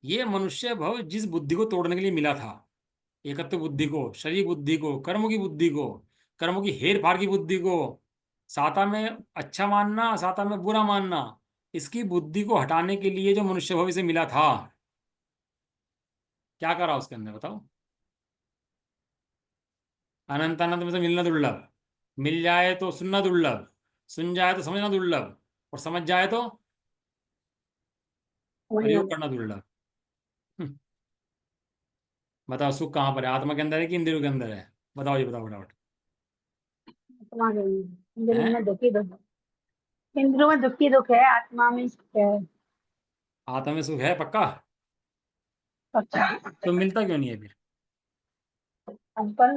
ये मनुष्य भव जिस बुद्धि को तोड़ने के लिए मिला था, एकत्व बुद्धि को, शरीर बुद्धि को, कर्मों की बुद्धि को, कर्मों की हेर फार की बुद्धि को, साता में अच्छा मानना, साता में बुरा मानना, इसकी बुद्धि को हटाने के लिए जो मनुष्य भव इसे मिला था, क्या करा उसके अंदर बताओ? अनंत अनंत में से मिलना दुर्लभ, मिल जाए तो सुनना दुर्लभ, सुन जाए तो समझना दुर्लभ, और समझ जाए तो वही प्रयोग हम करना दुर्लभ। हम्म, बताओ सुख कहाँ पर है, आत्मा के अंदर है कि इंद्रियों के अंदर है? बताओ, ये बताओ फटाफट। आत्मा के इंद्रियों है? में दुखी दुख, इंद्रियों में दुखी दुख है, आत्मा में सुख है। आत्मा में सुख है पक्का? अच्छा। तो मिलता क्यों नहीं है फिर? हम पर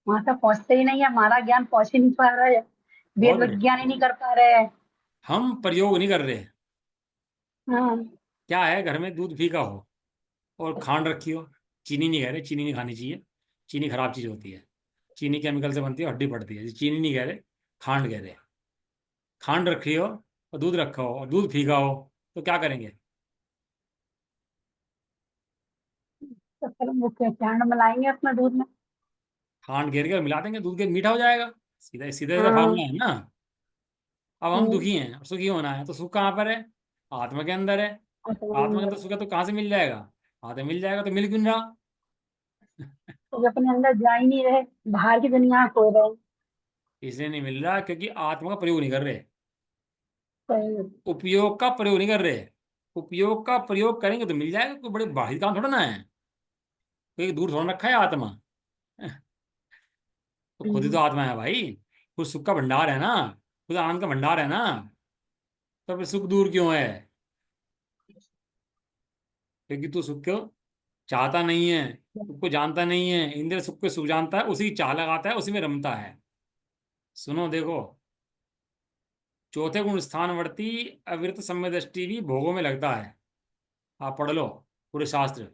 वहां तक पहुंचते ही नहीं है, हमारा ज्ञान पहुंच ही नहीं पा रहा है, बहुत वेद बढ़िया। विज्ञान ही नहीं कर पा रहे हैं। हम प्रयोग नहीं कर रहे। हाँ। क्या है, घर में दूध फीका हो और खांड रखी हो, चीनी नहीं कह रहे, चीनी नहीं खानी चाहिए, चीनी खराब चीज होती है, चीनी केमिकल से बनती है, हड्डी पड़ती है, चीनी नहीं कह रहे, खांड कह रहे। खांड रखी हो और दूध रखा हो और दूध फीका हो, तो क्या करेंगे? तो फिर वो क्या चांद मिलाएंगे अपने दूध में। खांड घेर के और मिला देंगे, दूध के मीठा हो जाएगा। सीधा सीधा सीधा हाँ। फार्मूला है ना। अब हम हम्म, दुखी हैं और सुखी होना है, तो सुख कहाँ पर है? आत्मा के अंदर है। आत्मा के आत्मा के अंदर अंदर सुख है तो कहाँ से मिल जाएगा? आत्मा मिल जाएगा, तो मिल क्यों नहीं रहा? तो अपने अंदर जा ही नहीं रहे, बाहर की दुनिया खो रहे हैं। इसलिए नहीं मिल रहा क्योंकि आत्मा का प्रयोग नहीं कर रहे, तो उपयोग का प्रयोग नहीं कर रहे। उपयोग का प्रयोग करेंगे तो मिल जाएगा, कोई बड़े बाहरी काम थोड़ा ना है, कोई दूर थोड़ा रखा है आत्मा। तो खुद ही तो आत्मा है भाई, खुद सुख का भंडार है ना, खुद आनंद का भंडार है ना, तो फिर सुख दूर क्यों है? क्योंकि तू सुख को चाहता नहीं है, सुख को जानता नहीं है, इंद्र सुख को सुख जानता है, उसी की चाह लगाता है, उसी में रमता है। सुनो देखो, चौथे गुण स्थानवर्ती अविरत सम्य दृष्टि भी भोगों में लगता है। आप पढ़ लो पूरे शास्त्र।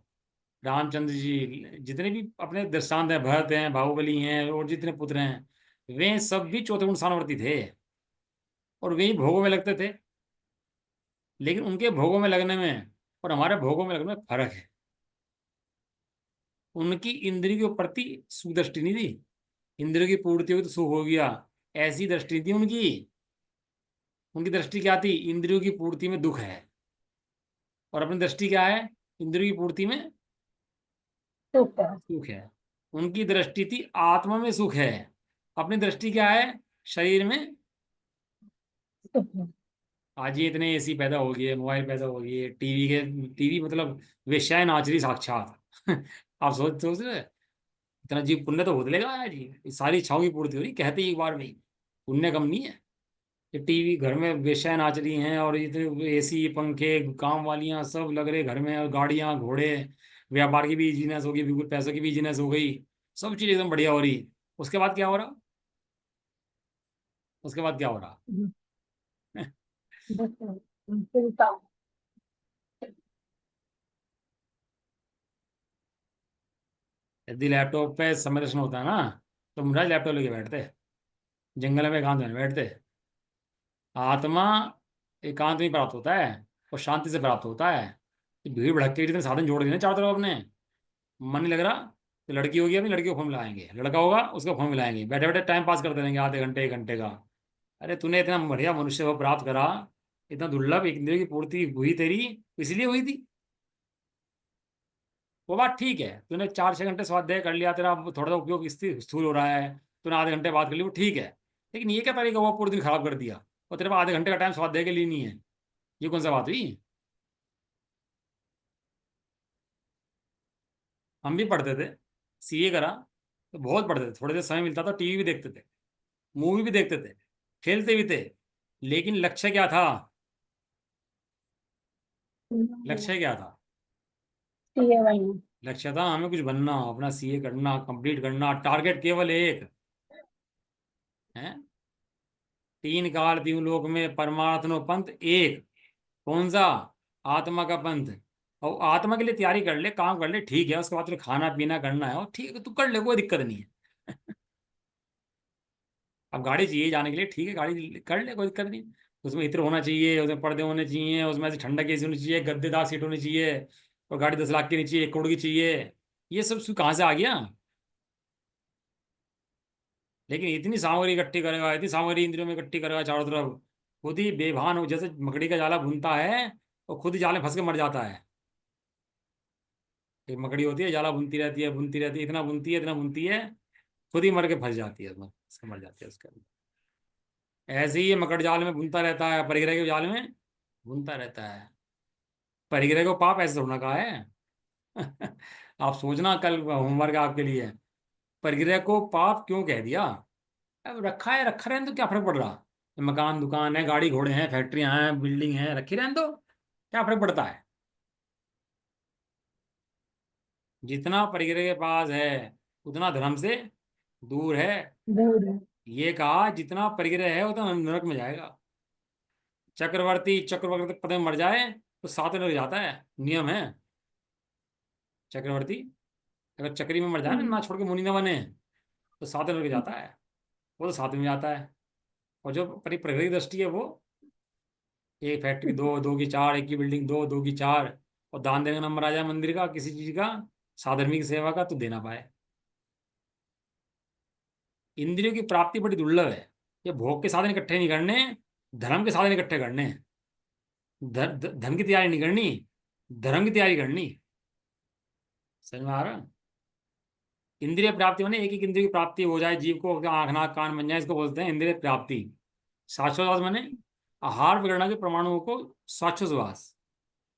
रामचंद्र जी जितने भी अपने दृष्टांत हैं, भरत हैं, बाहुबली हैं, और जितने पुत्र हैं, वे सब भी चौथे गुण स्थानवर्ती थे, और वे ही भोगों में लगते थे। लेकिन उनके भोगों में लगने में और हमारे भोगों में लगने में फर्क है। उनकी इंद्रियों के प्रति सुदृष्टि नहीं थी, इंद्रियों की पूर्ति हुई तो सुख हो गया, ऐसी दृष्टि थी उनकी। उनकी दृष्टि क्या थी? इंद्रियों की पूर्ति में दुख है, और अपनी दृष्टि क्या है? इंद्रियों की पूर्ति में सुख है। सुख है। उनकी दृष्टि थी आत्मा में सुख है, अपनी दृष्टि क्या है? शरीर में। सुख है। आज ये इतने एसी पैदा हो गए, मोबाइल पैदा हो गए, टीवी मतलब वेश्याएं नाच रही साक्षात। आप सोच सोच रहे हैं? इतना जीव पुण्य तो बहुत लेगा यार जी, ये सारी इच्छाओं की पूर्ति हो रही, कहते ही एक बार में ही। पुण्य कम नहीं है। ये टीवी घर में वेश्याएं नाच रही हैं, और इतने एसी पंखे काम वालियां सब लग रहे घर में, और गाड़ियां घोड़े, व्यापार की भी बिजनेस होगी, बिल्कुल पैसों की भी बिजनेस हो गई, सब चीज एकदम बढ़िया हो रही। उसके बाद क्या हो रहा? उसके बाद क्या हो रहा? बस चिंता। यदि लैपटॉप पे सम्मेलन होता है ना, तो महाराज लैपटॉप लेके बैठते, जंगल में एकांत में बैठते। आत्मा एकांत में प्राप्त होता है, और शांति से प्राप्त होता है। ये भीड़ भड़के जितने साधन जोड़ दिए ना चारों तरफ अपने, मन नहीं लग रहा, तो लड़की होगी अपनी, लड़की को फोन मिलाएंगे, लड़का होगा उसका फोन मिलाएंगे, बैठे बैठे टाइम पास करते रहेंगे आधे घंटे 1 घंटे का। अरे तूने इतना बढ़िया मनुष्य वो प्राप्त करा, इतना दुर्लभ, एक इंद्रिय की पूर्ति हुई तेरी, इसलिए हुई थी। वो बात ठीक है, तूने 4-6 घंटे स्वाध्याय कर लिया, तेरा थोड़ा सा उपयोग स्थूल हो रहा है, तूने आधे घंटे बात कर ली, वो ठीक है। लेकिन ये क्या तरीका हुआ, पूरे दिन खराब कर दिया, और तेरे पास आधे घंटे का टाइम स्वाध्याय के लिए नहीं है? ये कौन सा बात हुई? हम भी पढ़ते थे, सीए करा तो बहुत पढ़ते थे, थोड़े देर समय मिलता था टीवी भी देखते थे, मूवी भी देखते थे, खेलते भी थे, लेकिन लक्ष्य क्या था? लक्ष्य क्या था? ये वही लक्ष्य था हमें कुछ बनना, अपना सीए करना, कंप्लीट करना, टारगेट केवल एक है। तीन काल तीन लोक में परमार्थ नो पंथ एक, कौन सा? आत्मा का पंथ। और आत्मा के लिए तैयारी कर ले, काम कर ले, ठीक है, उसके बाद तुझे खाना पीना करना है, और ठीक है तू कर ले, कोई दिक्कत नहीं है। अब गाड़ी चाहिए जाने के लिए, ठीक है, गाड़ी कर ले, कोई दिक्कत नहीं। उसमें इत्र होना चाहिए, उसमें पर्दे होने चाहिए, उसमें से ठंडा एसी होनी चाहिए, गद्देदार सीट होनी चाहिए, और गाड़ी 10 लाख की नहीं चाहिए, 1 करोड़ की चाहिए। ये सब कहाँ से आ गया? लेकिन इतनी सामग्री इकट्ठी करेगा, इतनी सामग्री इंद्रियों में इकट्ठी करेगा चारों तरफ, खुद ही बेभान हो, जैसे मकड़ी का जाला बुनता है और खुद ही जाल में फंस के मर जाता है। एक मकड़ी होती है, जाला बुनती रहती है, बुनती रहती है, इतना बुनती है, इतना बुनती है, खुद ही मर के फंस जाती है, उसके मर जाती है उसके अंदर। ऐसे ही ये मकड़ जाल में बुनता रहता है, परिग्रह के जाल में बुनता रहता है। परिग्रह को पाप ऐसे थोड़ा कहा है। आप सोचना, कल होमवर्क आपके लिए, परिग्रह को पाप क्यों कह दिया? अब रखा है, रखा रहने तो क्या फर्क पड़ रहा? मकान दुकान है, गाड़ी घोड़े हैं, फैक्ट्रियां हैं, बिल्डिंग है, रखी रहने दो, क्या फर्क पड़ता है? जितना परिग्रह के पास है उतना धर्म से दूर है। दूर है। ये कहा जितना परिग्रह है उतना नरक में जाएगा। चक्रवर्ती पद में मर जाए तो 7 नरक जाता है, नियम है। चक्रवर्ती अगर चक्री में मर जाए ना छोड़ के मुनि न बने, तो 7 नरक जाता है, वो तो 7 में जाता है। और जो परिग्रह की दृष्टि है, वो एक फैक्ट्री दो, 2 की 4, एक की बिल्डिंग दो, 2 की 4, और दान देने का नंबर आ जाए मंदिर का, किसी चीज का, साधर्मिक सेवा का, तो देना पाए। इंद्रियों की प्राप्ति बड़ी दुर्लभ है। ये भोग के साधन इकट्ठे नहीं करने, धर्म के साधन इकट्ठे करने हैं। धन की तैयारी नहीं करनी, धर्म की तैयारी करनी। समझ में आ रहा? इंद्रिय प्राप्ति माने एक एक इंद्रिय की प्राप्ति हो जाए, जीव को आंख नाक कान बन जाए, इसको बोलते हैं इंद्रिय प्राप्ति। शाश्वतवास माने आहार विगड़ना के परमाणुओं को शाश्वतवास।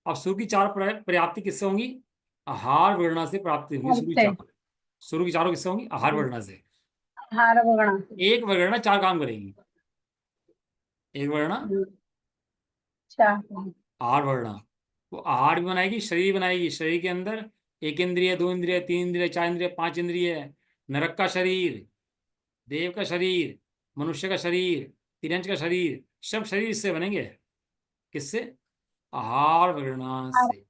अब सुर की 4 पर्याप्ति किससे होंगी? आहार विगड़ना से प्राप्ति होगी। से शुरू की चारों किससे होंगी? आहार विगड़ना से। हार वगड़ा से। एक विगड़ना 4 काम करेगी। एक विगड़ना, अच्छा। आहार विगड़ना, वो आहार भी बनाएगी, शरीर भी बनाएगी। शरीर के अंदर 1 इंद्रिय, 2 इंद्रिय, 3 इंद्रिय, 4 इंद्रिय, 5 इंद्रिय, नरक का शरीर, देव का शरीर, मनुष्य का शरीर, तिरंज का शरीर, सब शरीर इससे बनेंगे। किससे? आहार विगड़ना से।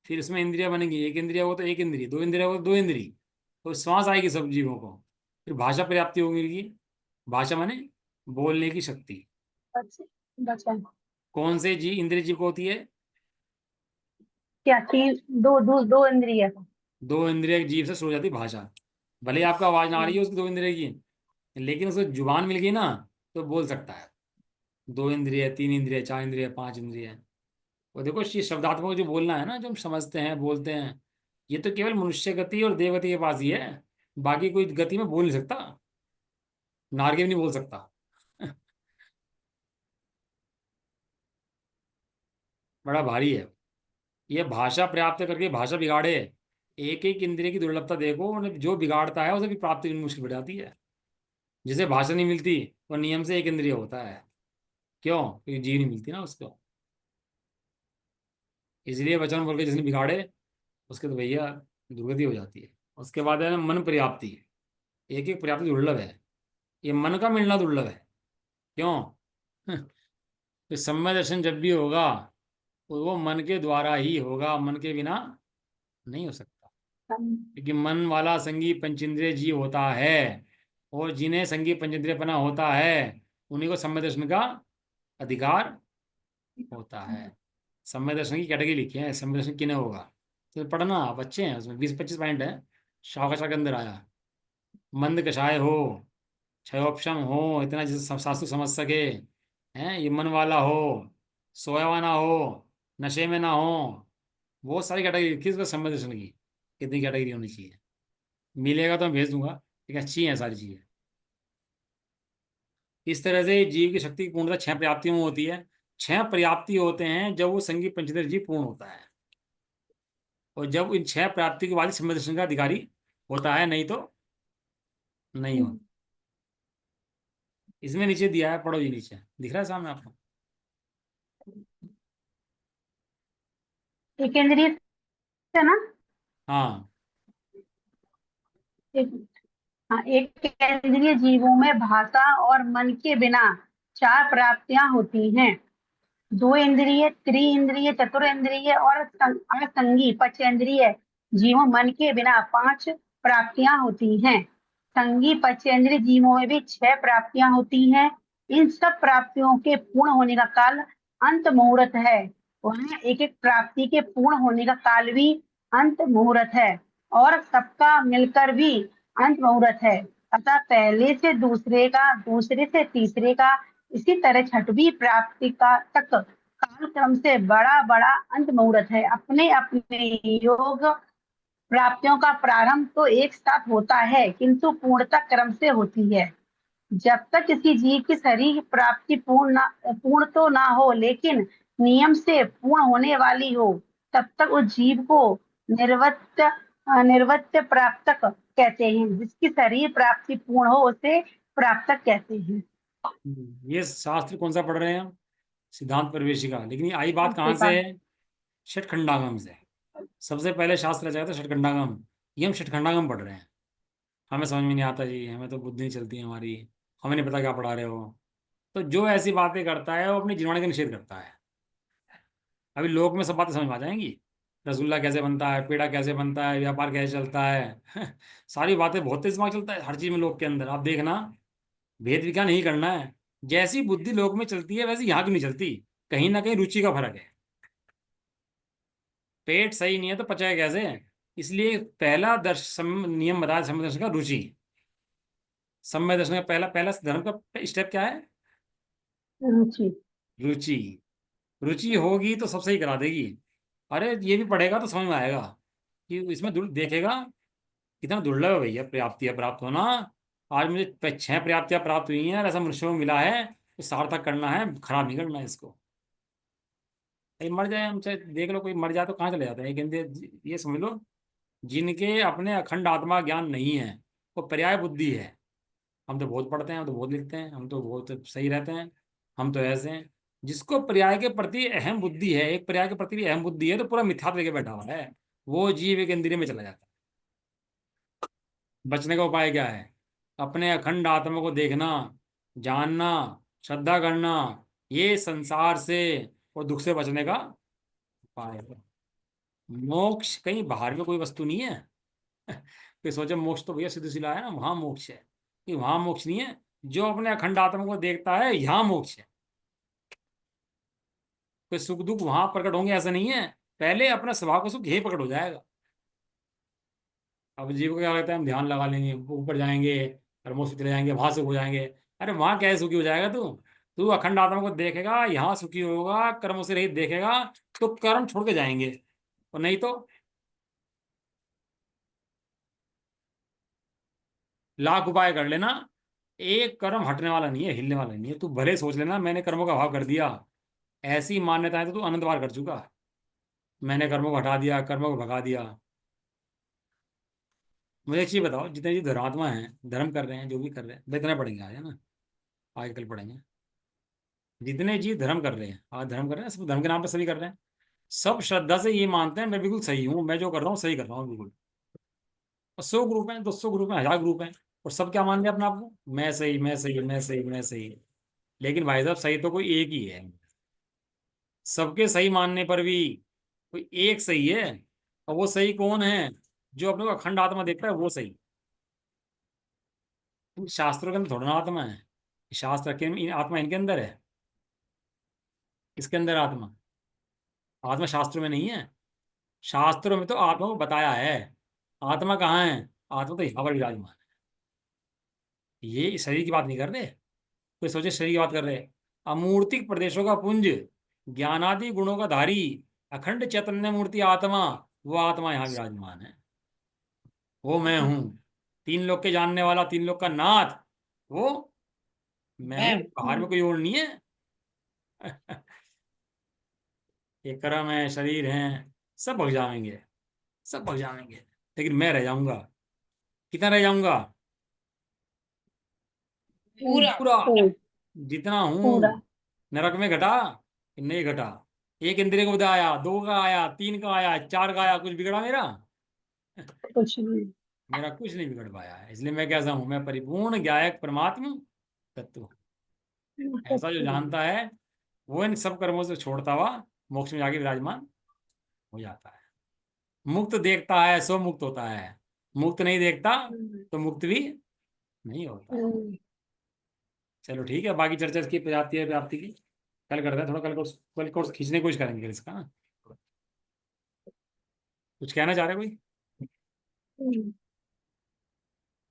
फिर इसमें इंद्रिया बनेंगी, 1 इंद्रिय हो तो 1 इंद्रिय, 2 इंद्रिय हो तो 2 इंद्रिय, तो श्वास आएगी सब जीवों को। फिर भाषा पर्याप्ति होगी। भाषा माने बोलने की शक्ति। बचन कौन से जी इंद्रिय जीव को होती है? क्या? 3 2 2 2 इंद्रिय। 2 इंद्रिय जीव से शुरू हो जाती है भाषा। भले ही आपका आवाज ना आ रही है उसकी 2 इंद्रिय की, लेकिन उसको जुबान मिल गई ना तो बोल सकता है। 2 इंद्रिय, 3 इंद्रिय, 4 इंद्रिय, 5 इंद्रिय। और देखो ये शब्दात्मक जो बोलना है ना, जो हम समझते हैं बोलते हैं, ये तो केवल मनुष्य गति और देवगति के पास ही है। बाकी कोई गति में बोल नहीं सकता, नारगे भी नहीं बोल सकता। बड़ा भारी है। ये भाषा प्राप्त करके भाषा बिगाड़े। एक एक इंद्रिय की दुर्लभता देखो, उन्हें जो बिगाड़ता है उसे भी प्राप्ति करनी मुश्किल पड़ जाती है। जिसे भाषा नहीं मिलती वो नियम से 1 इंद्रिय होता है। क्यों? क्योंकि जीव नहीं मिलती ना उसको। इसलिए वचन बोल के जिसने बिगाड़े उसके तो भैया दुर्गति हो जाती है। उसके बाद है मन पर्याप्ति। एक एक पर्याप्ति दुर्लभ है। ये मन का मिलना दुर्लभ है। क्यों? तो सम्यक दर्शन जब भी होगा तो वो मन के द्वारा ही होगा, मन के बिना नहीं हो सकता। क्योंकि मन वाला संगी पंचेंद्रिय जीव होता है, और जिन्हें संगी पंचेंद्रिय पना होता है उन्हीं को सम्यक दर्शन का अधिकार होता है। सम्यक दर्शन की कैटेगरी लिखी है, सम्यक दर्शन किन्हें होगा, तो पढ़ना आप, अच्छे हैं उसमें 20-25 पॉइंट है। शाखा के अंदर आया। मंद कषाय हो, क्षयोपशम हो, इतना जिसे शास्त्र समझ सके, हैं, ये मन वाला हो, सोया हुआ ना हो, नशे में ना हो, बहुत सारी कैटेगरी लिखी है इसको सम्यक दर्शन की। कितनी कैटेगरी होनी चाहिए, मिलेगा तो मैं भेज दूंगा, लेकिन अच्छी हैं सारी चीज़ें। इस तरह से जीव की शक्ति की पूर्णता 6 पर्याप्तियों में होती है। 6 पर्याप्ति होते हैं जब वो संगी पंचेंद्रिय जीव पूर्ण होता है, और जब इन 6 प्राप्ति के बाद ही सम्यक दर्शन का अधिकारी होता है, नहीं तो नहीं होता। इसमें नीचे दिया है, पढ़ो जी, नीचे दिख रहा है सामने आपको? एक इंद्रिय है ना? हाँ। एक, हाँ, एक इंद्रिय जीवों में भाषा और मन के बिना 4 प्राप्तियां होती हैं। दो इंद्रिय, त्रि-इंद्रिय, चतुरेंद्रिय और असंगी पंचेंद्रिय जीवों मन के बिना 5 प्राप्तियां होती हैं। संगी पंचेंद्रिय जीवों में भी 6 प्राप्तियां होती हैं। इन सब प्राप्तियों के पूर्ण होने का काल अंत मुहूर्त है। वह एक एक प्राप्ति के पूर्ण होने का काल भी अंत मुहूर्त है और सबका मिलकर भी अंत मुहूर्त है। अतः पहले से दूसरे का, दूसरे से तीसरे का, इसी तरह छठवीं प्राप्ति का तक काल क्रम से बड़ा बड़ा अंत मुहूर्त है। अपने अपने योग प्राप्तियों का प्रारंभ तो एक साथ होता है, किंतु पूर्णता क्रम से होती है। जब तक किसी जीव की शरीर प्राप्ति पूर्ण तो ना हो, लेकिन नियम से पूर्ण होने वाली हो, तब तक उस जीव को निर्वृत्त प्राप्तक कहते हैं। जिसकी शरीर प्राप्ति पूर्ण हो उसे प्राप्तक कहते हैं। ये शास्त्र कौन सा पढ़ रहे हैं हम? सिद्धांत प्रवेशिका। लेकिन ये आई बात कहाँ से है? षटखंडागम से। सबसे पहले शास्त्र रचा था षटखंडागम। ये हम षटखंडागम पढ़ रहे हैं। हमें समझ में नहीं आता जी, हमें तो बुद्धि नहीं चलती है हमारी, हमें नहीं पता क्या पढ़ा रहे हो। तो जो ऐसी बातें करता है वो अपनी जीवाणी का निषेध करता है। अभी लोक में सब बातें समझ में आ जाएंगी। रसगुल्ला कैसे बनता है, पेड़ा कैसे बनता है, व्यापार कैसे चलता है सारी बातें बहुत तेज दिमाग चलता है हर चीज में लोक के अंदर। आप देखना, भेद विज्ञान नहीं करना है। जैसी बुद्धि लोक में चलती है वैसे यहाँ की नहीं चलती। कहीं ना कहीं रुचि का फर्क है। पेट सही नहीं है तो पचाए कैसे? इसलिए पहला नियम बताया समय दर्शन का, रुचि। समय दर्शन का पहला पहला धर्म का स्टेप क्या है? रुचि। रुचि। रुचि होगी तो सब सही करा देगी। अरे ये भी पढ़ेगा तो समझ में आएगा कि इसमें देखेगा कितना दुर्लभ है भैया प्राप्तियां प्राप्त होना। आज मुझे 6 प्राप्तियां प्राप्त हुई हैं और ऐसा मनुष्य को मिला है तो सार्थक करना है, खराब नहीं करना है इसको। ये मर जाए, हम चाहे देख लो, कोई मर जाए तो कहाँ चले जाते हैं? ये समझ लो, जिनके अपने अखंड आत्मा ज्ञान नहीं है वो पर्याय बुद्धि है। हम तो बहुत पढ़ते हैं, हम तो बहुत लिखते हैं, हम तो बहुत सही रहते हैं, हम तो ऐसे हैं। जिसको पर्याय के प्रति अहम बुद्धि है, एक पर्याय के प्रति भी अहम बुद्धि है, तो पूरा मिथ्यात्व लेके बैठा हुआ है। वो जीव एक इंद्रिय में चला जाता है। बचने का उपाय क्या है? अपने अखंड आत्मा को देखना, जानना, श्रद्धा करना। ये संसार से और दुख से बचने का उपाय है। मोक्ष कहीं बाहर में कोई वस्तु नहीं है कोई सोचे मोक्ष तो भैया सिद्ध सिला है ना, वहां मोक्ष है। कि वहां मोक्ष नहीं है। जो अपने अखंड आत्मा को देखता है यहाँ मोक्ष है। कोई सुख दुख वहां प्रकट होंगे ऐसा नहीं है। पहले अपना स्वभाव का सुख यही प्रकट हो जाएगा। अब जीव को क्या लगता है हम ध्यान लगा लेंगे, ऊपर जाएंगे, कर्मों से चले जाएंगे, वहां सुख हो जाएंगे। अरे वहां कैसे सुखी हो जाएगा तू? तू अखंड आत्मा को देखेगा, यहाँ सुखी होगा, कर्मों से रहित देखेगा, तो कर्म छोड़ के जाएंगे। और नहीं तो लाख उपाय कर लेना, एक कर्म हटने वाला नहीं है, हिलने वाला नहीं है। तू भले सोच लेना मैंने कर्मों का भाव कर दिया, ऐसी मान्यताएं तो तू अनंत बार कर चुका। मैंने कर्मों को हटा दिया, कर्मों को भगा दिया। मुझे एक चीज बताओ, जितने जी धर्मात्मा हैं, धर्म कर रहे हैं, जो भी कर रहे हैं, इतना पढ़ेंगे आज, है ना? आगे कल पढ़ेंगे। जितने जीव धर्म कर रहे हैं, आज धर्म कर रहे हैं, सब धर्म के नाम पे सभी कर रहे हैं। सब श्रद्धा से ये मानते हैं मैं बिल्कुल सही हूँ, मैं जो कर रहा हूँ सही कर रहा हूँ बिल्कुल। और 100 ग्रुप हैं, 200 ग्रुप हैं, 1000 ग्रुप हैं, और सब क्या मान रहे हैं अपने आप को? मैं सही, मैं सही, मैं सही, मैं सही। लेकिन भाई साहब सही तो कोई एक ही है। सबके सही मानने पर भी कोई एक सही है। और वो सही कौन है? जो अपने को अखंड आत्मा देखता है वो सही। शास्त्रों के अंदर थोड़ा ना आत्मा है। शास्त्र के आत्मा इनके अंदर है। किसके अंदर आत्मा? आत्मा शास्त्रों में नहीं है। शास्त्रों में तो आत्मा को बताया है। आत्मा कहाँ है? आत्मा तो यहाँ पर विराजमान है। ये शरीर की बात नहीं कर रहे। कोई सोचे शरीर की बात कर रहे। अमूर्तिक प्रदेशों का पुंज, ज्ञानादि गुणों का धारी, अखंड चैतन्य मूर्ति आत्मा, वो आत्मा यहाँ विराजमान है। वो मैं हूँ। 3 लोक के जानने वाला, 3 लोक का नाथ, वो मैं हूँ। बाहर में कोई और नहीं है ये कर्म है, शरीर है, सब भग जाएंगे, सब भग जाएंगे। लेकिन मैं रह जाऊंगा। कितना रह जाऊंगा? पूरा। पूरा। पूरा। जितना हूं। पूरा। नरक में घटा कि नहीं घटा? एक इंद्रिय को बताया, 2 का आया, 3 का आया, 4 का आया, कुछ बिगड़ा मेरा? कुछ नहीं। मेरा कुछ नहीं बिगड़ पाया है। इसलिए मैं कैसा हूं? मैं परिपूर्ण ज्ञायक परमात्म तत्व। ऐसा जो जानता है वो इन सब कर्मों से छोड़ता हुआ मोक्ष में जाके विराजमान हो जाता है। मुक्त देखता है सो मुक्त होता है, मुक्त नहीं देखता तो मुक्त भी नहीं होता। चलो ठीक है, बाकी चर्चा इसकी जाती है व्याप्ति की कल करते हैं। थोड़ा कल कोर्स खींचने की कोशिश करेंगे इसका ना। कुछ कहना चाह रहे कोई?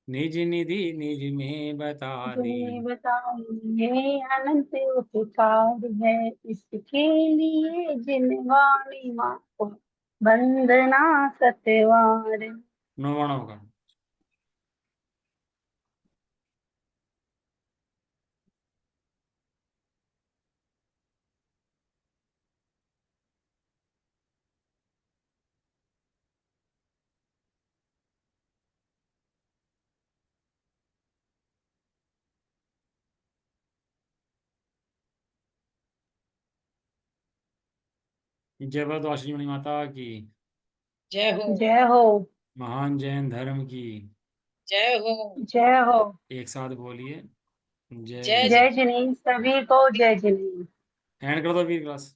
निज निधि निज में बता दी। बताइए अनंत उपकार है इसके लिए जिन वाणी माँ को वंदना सतवार। नौवाणों का जय भरत वासुदेव माता की। जय हो। जय हो। महान जैन धर्म की। जय हो। जय हो। एक साथ बोलिए जय जय जय। जय जिनेन्द्र, सभी को जय जिनेन्द्र। एंड कर दो वीर क्लास।